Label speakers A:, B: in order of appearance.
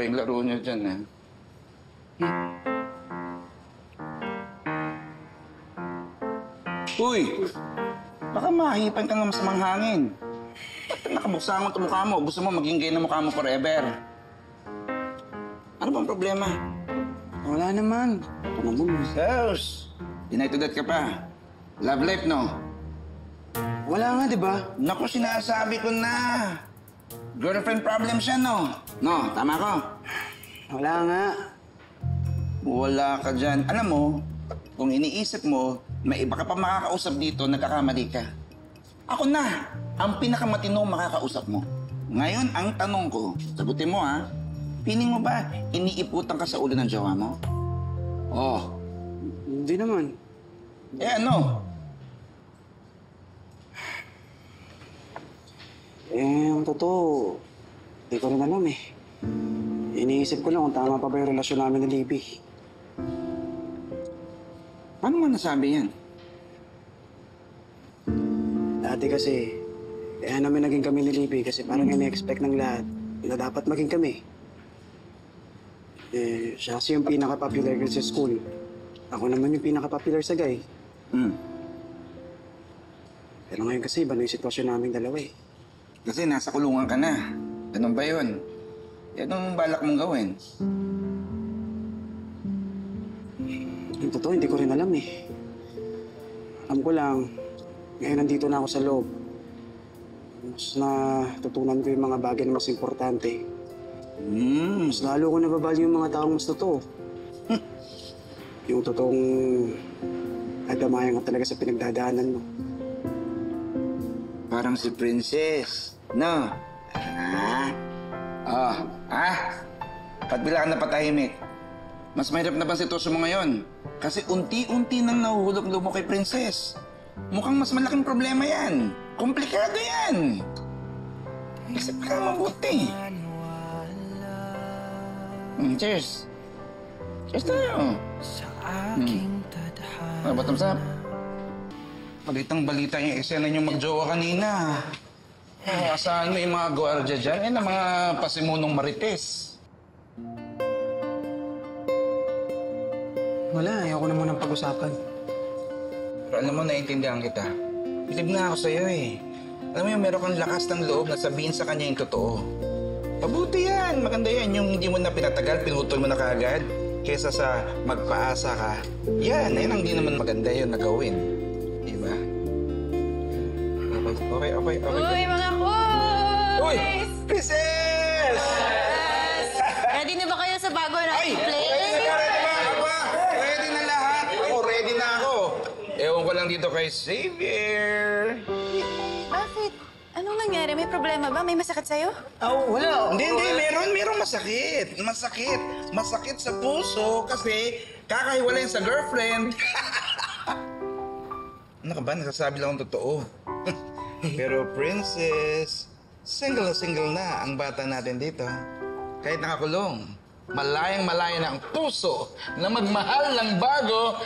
A: yung laro niyo dyan, ha? Uy! Baka mahipan ka ng masamang hangin. Ba't nakabuksa mo ito mukha mo? Gusto mo maging gay na mukha mo forever? Ano bang problema?
B: Wala naman. Ano mo?
A: Sus! Deny to that ka pa. Love life, no?
B: Wala nga, di ba?
A: Naku, sinasabi ko na. Girlfriend problem siya, no? No, tama ko?
B: Wala nga.
A: Wala ka dyan. Alam mo, kung iniisip mo, may iba ka pa makakausap dito, nagkakamali ka. Ako na, ang pinakamatinong makakausap mo. Ngayon, ang tanong ko, sagutin mo ha, piling mo ba iniiputan ka sa ulo ng jowa mo? Oh.
B: Hindi naman.
A: Eh ano?
B: Ang totoo, di ko rin alam eh. Iniisip ko lang kung tama pa ba yung relasyon namin ni Libby.
A: Paano mo nasabi yan?
B: Dati kasi, kaya namin naging kami ni Libby kasi parang ina-expect ng lahat na dapat maging kami. Siya kasi yung pinaka-popular girl sa school. Ako naman yung pinaka-popular sa guy. Pero ngayon kasi, iba na yung sitwasyon naming dalawa eh.
A: Kasi nasa kulungan ka na. Ganun ba yun? Anong balak mong gawin?
B: Yung totoo, hindi ko rin alam eh. Alam ko lang, ngayon nandito na ako sa loob. Mas natutunan ko yung mga bagay na mas importante. Mas lalo ko nababalyo yung mga taong mas totoo. Yung totoong nadamayan ka talaga sa pinagdadaanan mo.
A: Parang si Princess, no? Ba't bila ka napatahimik? Mas mahirap na ba ang sitwasyon mo ngayon? Kasi unti-unti nang nahuhulog mo kay Princess. Mukhang mas malaking problema yan. Komplikado yan. Isip ka mabuti. Cheers. Cheers tayo. Ano ba, thumbs up? Balitang-balita yung eksena niyong magjowa kanina. Asahan mo yung mga gwardiya dyan, na mga pasimunong marites.
B: Wala, ayoko na munang pag-usapan.
A: Pero alam mo, naiintindihan kita. Bilib na ako sa'yo eh. Alam mo yung meron kang lakas ng loob na sabihin sa kanya yung totoo. Mabuti yan, maganda yan. Yung hindi mo na pinatagal, pinutol mo na kaagad. Kesa sa magpaasa ka. Yan ang hindi naman maganda yun na gawin. Diba? Okay.
C: Uy, mga boys!
A: Uy! Princess!
C: Ready na ba kayo sa bago na play?
A: Ready na! Ready na lahat! Ako, ready na ako. Ewan ko lang dito kay Xavier.
C: Bakit? Anong nangyari? May problema ba? May masakit sa'yo?
B: Wala.
A: Hindi. Meron masakit. Masakit sa puso kasi kakahiwalayin sa girlfriend. Ano ka ba? Nasasabi lang ang totoo. Pero Princess, single na ang bata natin dito. Kahit nakakulong, malayang-malaya na ang puso na magmahal ng bago.